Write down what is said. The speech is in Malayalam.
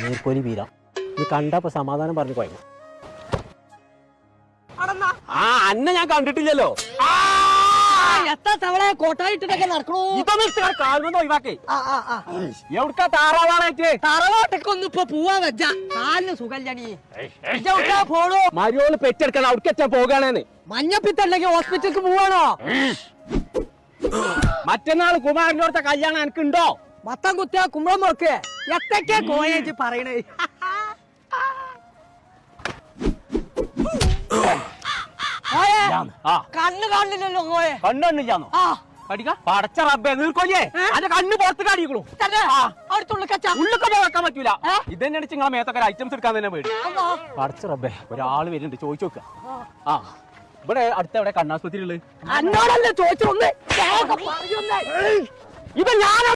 നീർക്കോലി വീരാ നീ കണ്ടപ്പോ സമാധാനം പറഞ്ഞു പോയി. ആ അന്നെ ഞാൻ കണ്ടിട്ടില്ലല്ലോ. എത്ര തവണ കോട്ടായിട്ടൊക്കെ നടക്കണോ? കാൽമൊന്നും ഒഴിവാക്കേ. എവിടുക്കാ താറാവാളായിട്ട്? തറവാട്ടൊക്കൊന്നും ഇപ്പൊ പോവാ വെച്ച കാലിന് സുഖല്ലണി. പോണോ? മരിയോള് പെറ്റെടുക്കണം, അവിടേക്ക് പോകാണെന്ന്. മഞ്ഞപ്പിത്തല്ലെങ്കിൽ ഹോസ്പിറ്റലിക്ക് പോവാണോ? മറ്റന്നാൾ കുമാരനോടത്തെ കല്യാണം എനിക്കുണ്ടോ? മത്തം കുത്തിയ കുമ്പളം മുറക്ക് എത്തൊക്കെ കോയേജ് പറയണേ. കണ്ണ് കാണില്ലല്ലോ കോയെ. കണ്ണൊന്നില്ലാന്നോ? പടച്ച റബ്ബേ നീർക്കോലിയേ അന്റെ കണ്ണ് പുറത്ത് കാണിക്കണു. ഉള്ളിക്കൊക്കെ വെക്കാൻ പറ്റൂല. ഇതന്നെ നിങ്ങളെ മേത്തൊക്കെ ഐറ്റംസ് എടുക്കാൻ തന്നെ പേടി. പടച്ച റബ്ബേ ഒരാള് വരുന്നുണ്ട്, ചോദിച്ചു നോക്ക. ആ ഇവിടെ അടുത്ത എവിടെ കണ്ണാസ്പത്രി ഉള്ളത്? എന്നോടല്ലേ ചോദിച്ചൊന്ന്. ഇപ്പൊ ഞാൻ